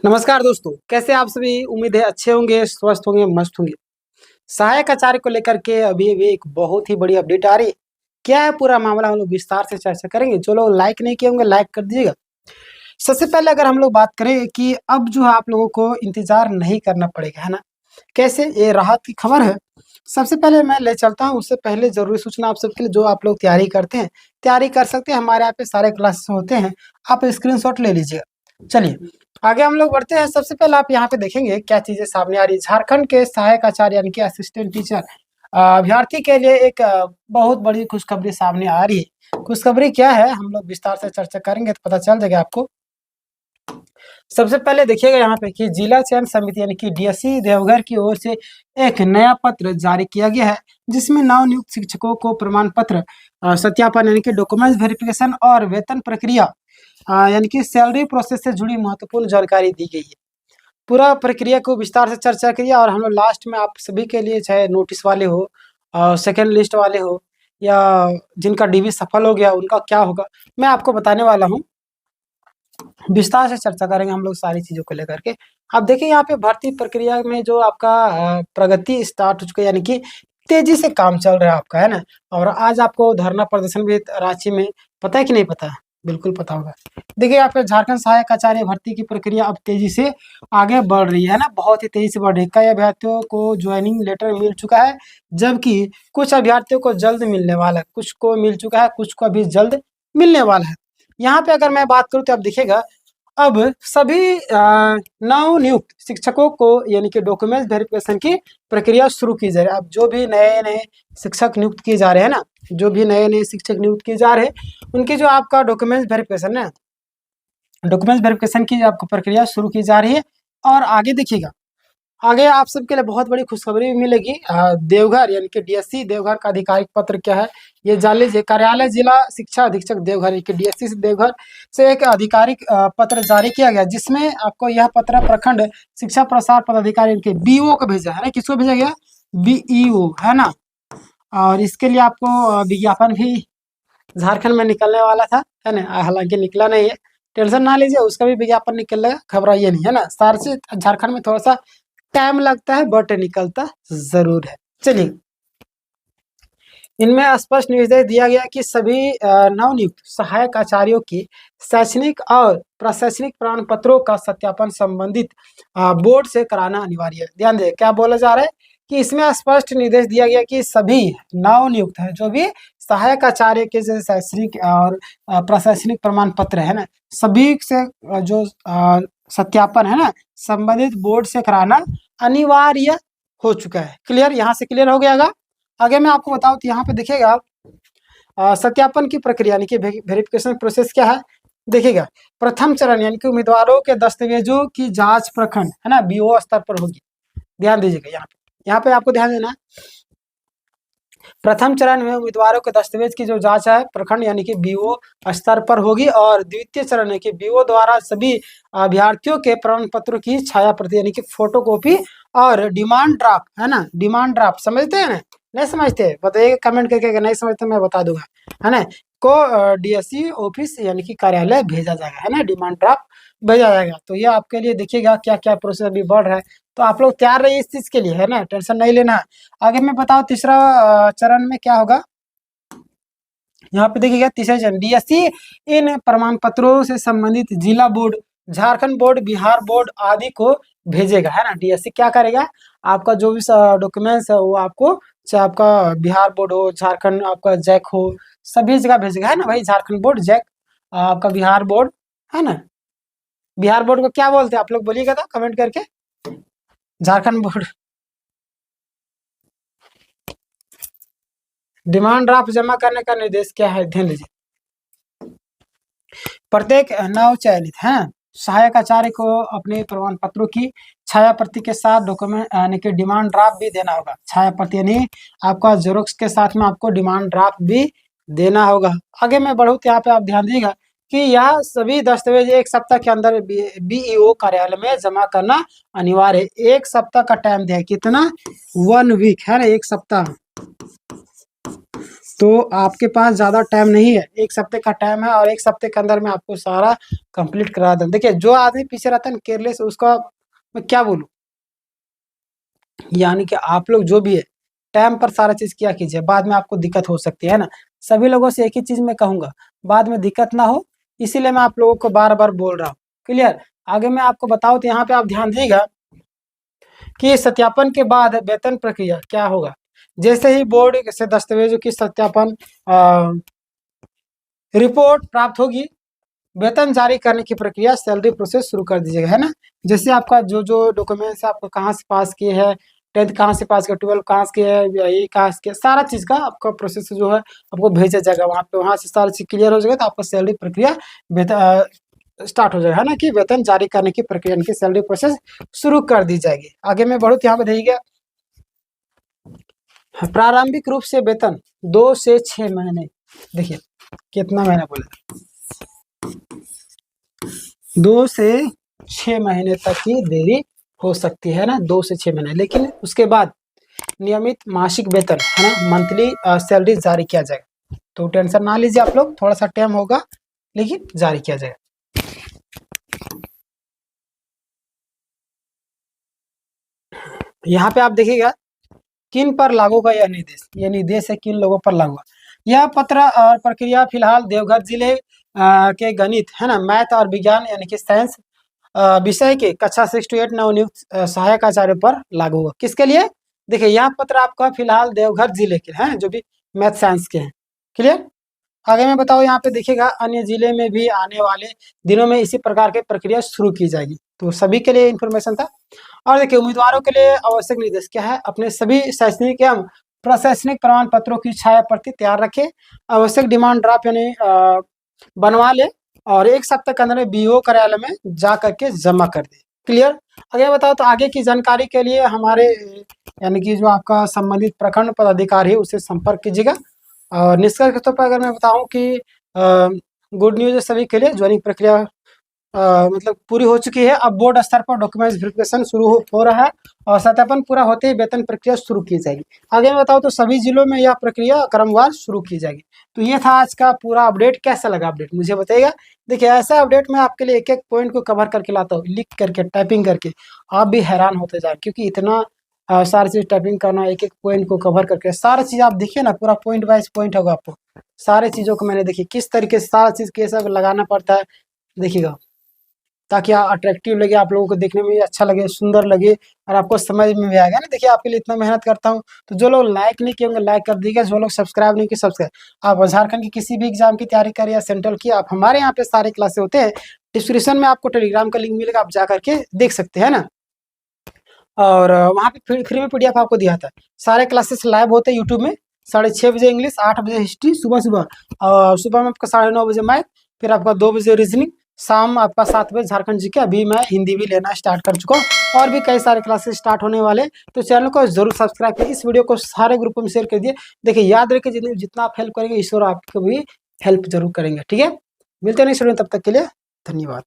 नमस्कार दोस्तों, कैसे आप सभी? उम्मीद है अच्छे होंगे, स्वस्थ होंगे, मस्त होंगे। सहायक आचार्य को लेकर के अभी-अभी एक बहुत ही बड़ी अपडेट आ रही है। क्या है पूरा मामला हम लोग विस्तार से चर्चा करेंगे। जो लोग लाइक नहीं किए होंगे लाइक कर दीजिएगा। सबसे पहले अगर हम लोग बात करें कि अब जो है आप लोगों को इंतज़ार नहीं करना पड़ेगा, है ना? कैसे? ये राहत की खबर है। सबसे पहले मैं ले चलता हूँ, उससे पहले ज़रूरी सूचना आप सबके लिए जो आप लोग तैयारी करते हैं, तैयारी कर सकते हैं। हमारे यहाँ पे सारे क्लासेस होते हैं, आप स्क्रीनशॉट ले लीजिएगा। चलिए, आगे हम लोग बढ़ते हैं। सबसे पहले आप यहाँ पे देखेंगे क्या चीज़ें सामने आ रही है। झारखंड के सहायक आचार्य यानी कि असिस्टेंट टीचर अभ्यर्थी के लिए एक बहुत बड़ी खुशखबरी सामने आ रही है। खुशखबरी क्या है, हम लोग विस्तार से चर्चा करेंगे तो पता चल जाएगा आपको। सबसे पहले देखिएगा यहाँ पे कि जिला चयन समिति यानी कि डीएससी देवघर की ओर से एक नया पत्र जारी किया गया है, जिसमें नवनियुक्त शिक्षकों को प्रमाण पत्र सत्यापन यानी कि डॉक्यूमेंट्स वेरिफिकेशन और वेतन प्रक्रिया यानी कि सैलरी प्रोसेस से जुड़ी महत्वपूर्ण जानकारी दी गई है। पूरा प्रक्रिया को विस्तार से चर्चा किया और हम लोग लास्ट में आप सभी के लिए, चाहे नोटिस वाले हो, सेकंड लिस्ट वाले हो, या जिनका डीवी सफल हो गया उनका क्या होगा, मैं आपको बताने वाला हूँ। विस्तार से चर्चा करेंगे हम लोग सारी चीज़ों को लेकर के। अब देखिए यहाँ पे भर्ती प्रक्रिया में जो आपका प्रगति स्टार्ट हो चुका है, यानी कि तेज़ी से काम चल रहा है आपका, है ना? और आज आपको धरना प्रदर्शन भी रांची में, पता है कि नहीं पता है? बिल्कुल पता होगा। देखिए यहाँ पे झारखंड सहायक आचार्य भर्ती की प्रक्रिया अब तेज़ी से आगे बढ़ रही है ना? बहुत ही तेज़ी से बढ़ रही है। कई अभ्यर्थियों को ज्वाइनिंग लेटर मिल चुका है, जबकि कुछ अभ्यर्थियों को जल्द मिलने वाला है। कुछ को मिल चुका है, कुछ को अभी जल्द मिलने वाला है। यहाँ पे अगर मैं बात करूँ तो आप देखिएगा, अब सभी नवनियुक्त शिक्षकों को यानी कि डॉक्यूमेंट्स वेरिफिकेशन की प्रक्रिया शुरू की जा रही है। अब जो भी नए-नए शिक्षक नियुक्त किए जा रहे हैं ना, जो भी नए-नए शिक्षक नियुक्त किए जा रहे हैं, उनकी जो आपका डॉक्यूमेंट्स वेरिफिकेशन है, डॉक्यूमेंट्स वेरिफिकेशन की आपको प्रक्रिया शुरू की जा रही है। और आगे देखिएगा, आगे आप सबके लिए बहुत बड़ी खुशखबरी भी मिलेगी। देवघर यानी कि डीएससी देवघर का आधिकारिक पत्र क्या है, ये जान लीजिए। कार्यालय जिला शिक्षा अधीक्षक देवघर यानी कि डीएससी से देवघर से एक आधिकारिक पत्र जारी किया गया, जिसमें आपको यह पत्र प्रखंड शिक्षा प्रसार पदाधिकारी यानी कि बीओ को भेजा है ना। किसको भेजा गया? बीईओ, है ना। और इसके लिए आपको विज्ञापन भी झारखंड में निकलने वाला था, है ना। हालांकि निकला नहीं है, टेंशन ना लीजिए, उसका भी विज्ञापन निकलेगा, घबराइए नहीं, है ना। सार से झारखंड में थोड़ा सा टाइम लगता है, बट निकलता ज़रूर है। चलिए, इनमें स्पष्ट निर्देश दिया गया कि सभी नवनियुक्त सहायक आचार्यों की शैक्षणिक और प्रशैक्षणिक प्रमाण पत्रों का सत्यापन संबंधित बोर्ड से कराना अनिवार्य है। ध्यान दें, क्या बोला जा रहा है कि इसमें स्पष्ट निर्देश दिया गया कि सभी नवनियुक्त है, जो भी सहायक आचार्य के जो शैक्षणिक और प्रशैक्षणिक प्रमाण पत्र है ना, सभी से जो सत्यापन है ना, संबंधित बोर्ड से कराना अनिवार्य हो चुका है। क्लियर? यहाँ से क्लियर हो गया होगा। आगे मैं आपको बताऊँ तो यहाँ पे देखिएगा, सत्यापन की प्रक्रिया यानी कि वेरिफिकेशन प्रोसेस क्या है, देखिएगा। प्रथम चरण यानी कि उम्मीदवारों के दस्तावेजों की जांच प्रखंड, है ना, बीओ स्तर पर होगी। ध्यान दीजिएगा यहाँ पे आपको ध्यान देना है। प्रथम चरण में उम्मीदवारों के दस्तावेज की जो जांच है प्रखंड यानी कि बीओ स्तर पर होगी, और द्वितीय चरण है कि बीओ द्वारा सभी अभ्यर्थियों के प्रमाण पत्रों की छाया प्रति यानी कि फोटोकॉपी और डिमांड ड्राफ्ट, है ना, डिमांड ड्राफ्ट समझते हैं ना? नहीं समझते बताइए कमेंट करके, अगर नहीं समझते मैं बता दूंगा, है ना, को डीएससी ऑफिस यानी कि कार्यालय भेजा जाएगा, है ना, डिमांड ड्राफ्ट भेजा जाएगा। तो ये आपके लिए देखिएगा क्या क्या प्रोसेस अभी बढ़ रहा है, तो आप लोग तैयार रहिए इस चीज के लिए, है ना, टेंशन नहीं लेना है। आगे मैं बताऊं तीसरा चरण में क्या होगा। यहाँ पे देखिएगा तीसरा चरण डीएससी इन प्रमाण पत्रों से संबंधित जिला board, Jharkhand board, Bihar board आदि को भेजेगा, है ना। डीएससी क्या करेगा, आपका जो भी डॉक्यूमेंट्स है वो आपको, चाहे आपका बिहार बोर्ड हो, झारखंड आपका जैक हो, सभी जगह भेजेगा, है ना भाई। झारखंड बोर्ड, जैक, आपका बिहार बोर्ड, है ना। बिहार बोर्ड को क्या बोलते हैं आप लोग बोलिएगा तो कमेंट करके। झारखंड बोर्ड। डिमांड ड्राफ्ट जमा करने का निर्देश क्या है, ध्यान दीजिए। प्रत्येक नव चयनित है सहायक आचार्य को अपने प्रमाण पत्रों की छाया प्रति के साथ डॉक्यूमेंट यानी कि डिमांड ड्राफ्ट भी देना होगा। छाया प्रति यानी आपका जेरोक्स के साथ में आपको डिमांड ड्राफ्ट भी देना होगा। आगे मैं बढ़ूँ तो यहाँ पे आप ध्यान दीजिएगा कि यह सभी दस्तावेज 1 सप्ताह के अंदर बीईओ कार्यालय में जमा करना अनिवार्य है। 1 सप्ताह का टाइम दिया है, कितना? 1 वीक, है ना, 1 सप्ताह। तो आपके पास ज़्यादा टाइम नहीं है, 1 हफ्ते का टाइम है और 1 हफ्ते के अंदर में आपको सारा कंप्लीट करा दूँ। देखिए जो आदमी पीछे रहता है ना केयरलेस, उसका मैं क्या बोलूँ? यानी कि आप लोग जो भी है टाइम पर सारा चीज़ किया कीजिए, बाद में आपको दिक्कत हो सकती है ना। सभी लोगों से एक ही चीज़ मैं कहूँगा, बाद में दिक्कत ना हो, इसीलिए मैं आप लोगों को बार-बार बोल रहा हूँ। क्लियर? आगे मैं आपको बताऊँ तो यहाँ पे आप ध्यान दीजिएगा कि सत्यापन के बाद वेतन प्रक्रिया क्या होगा। जैसे ही बोर्ड से दस्तावेजों की सत्यापन रिपोर्ट प्राप्त होगी, वेतन जारी करने की प्रक्रिया सैलरी प्रोसेस शुरू कर दीजिएगा, है ना। जैसे आपका जो डॉक्यूमेंट्स आपको कहाँ से पास किए हैं, 10th कहाँ से पास किया, 12 कहाँ से किया है, ये कहाँ से किया, सारा चीज़ का आपका प्रोसेस जो है आपको भेजा जाएगा वहाँ पे। वहाँ से सारी चीज़ क्लियर हो जाएगा तो आपका सैलरी प्रक्रिया स्टार्ट हो जाएगा, है ना, कि वेतन जारी करने की प्रक्रिया यानी कि सैलरी प्रोसेस शुरू कर दी जाएगी। आगे मैं बढ़ूँ तो यहाँ पे देखिएगा, प्रारंभिक रूप से वेतन 2 से 6 महीने। देखिए कितना महीना बोले, 2 से 6 महीने तक की देरी हो सकती है ना, 2 से 6 महीने। लेकिन उसके बाद नियमित मासिक वेतन, है ना, मंथली सैलरी जारी किया जाएगा। तो टेंशन ना लीजिए आप लोग, थोड़ा सा टाइम होगा लेकिन जारी किया जाएगा। यहाँ पे आप देखिएगा किन पर लागू होगा यह निर्देश, ये निर्देश है किन लोगों पर लागू होगा। यह पत्र और प्रक्रिया फिलहाल देवघर जिले के गणित, है ना, मैथ और विज्ञान यानी कि साइंस विषय के कक्षा 6 to 8 नवनियुक्त सहायक आचार्य पर लागू होगा। किसके लिए? देखिए यह पत्र आपका फिलहाल देवघर जिले के हैं जो भी मैथ साइंस के हैं। क्लियर? आगे मैं बताऊँ यहाँ पे देखिएगा अन्य जिले में भी आने वाले दिनों में इसी प्रकार की प्रक्रिया शुरू की जाएगी। तो सभी के लिए इन्फॉर्मेशन था। और देखिए उम्मीदवारों के लिए आवश्यक निर्देश क्या है, अपने सभी शैक्षणिक एवं प्रशैक्षणिक प्रमाण पत्रों की छाया प्रति तैयार रखें, आवश्यक डिमांड ड्राफ्ट यानी बनवा ले और 1 सप्ताह के अंदर में बीओ कार्यालय में जा करके जमा कर दे। क्लियर? आगे बताओ तो आगे की जानकारी के लिए हमारे यानी कि जो आपका संबंधित प्रखंड पदाधिकारी है उससे संपर्क कीजिएगा। और निष्कर्ष के तौर पर अगर मैं बताऊं कि गुड न्यूज़ है सभी के लिए, ज्वाइनिंग प्रक्रिया मतलब पूरी हो चुकी है। अब बोर्ड स्तर पर डॉक्यूमेंट्स वेरिफिकेशन शुरू हो रहा है और सत्यापन पूरा होते ही वेतन प्रक्रिया शुरू की जाएगी। आगे मैं बताऊं तो सभी जिलों में यह प्रक्रिया क्रमवार शुरू की जाएगी। तो ये था आज का पूरा अपडेट। कैसा लगा अपडेट मुझे बताइएगा। देखिए ऐसा अपडेट मैं आपके लिए एक एक पॉइंट को कवर करके लाता हूँ, लिख करके टाइपिंग करके, आप भी हैरान होते जाए क्योंकि इतना सारी चीज़ टाइपिंग करना, एक एक पॉइंट को कवर करके सारा चीज़ आप देखिए ना, पूरा पॉइंट वाइज पॉइंट होगा आपको। सारे चीज़ों को मैंने देखिए किस तरीके से सारा चीज़ कैसा लगाना पड़ता है देखिएगा, ताकि अट्रैक्टिव लगे, आप लोगों को देखने में भी अच्छा लगे, सुंदर लगे और आपको समझ में भी आएगा ना। देखिए आपके लिए इतना मेहनत करता हूँ, तो जो लोग लाइक नहीं किए होंगे लाइक कर दीजिएगा, जो लोग सब्सक्राइब नहीं किए सब्सक्राइब। आप झारखंड की किसी भी एग्जाम की तैयारी करें या सेंट्रल की, आप हमारे यहाँ पे सारे क्लासेस होते हैं। डिस्क्रिप्शन में आपको टेलीग्राम का लिंक मिलेगा, आप जा करके देख सकते हैं ना। और वहाँ पे फ्री में पीडीएफ आपको दिया था। सारे क्लासेस लाइव होते हैं यूट्यूब में, 6:30 बजे इंग्लिश, 8 बजे हिस्ट्री सुबह सुबह, और सुबह में आपका 9:30 बजे मैथ, फिर आपका 2 बजे रीजनिंग, शाम आपका 7 बजे झारखंड जी के। अभी मैं हिंदी भी लेना स्टार्ट कर चुका हूँ और भी कई सारे क्लासेस स्टार्ट होने वाले। तो चैनल को जरूर सब्सक्राइब करिए, इस वीडियो को सारे ग्रुपों में शेयर कर दिए। देखिए याद रखिए जितना आप हेल्प करेंगे ईश्वर आपको भी हेल्प जरूर करेंगे। ठीक है, मिलते हैं नेक्स्ट वीडियो, तब तक के लिए धन्यवाद।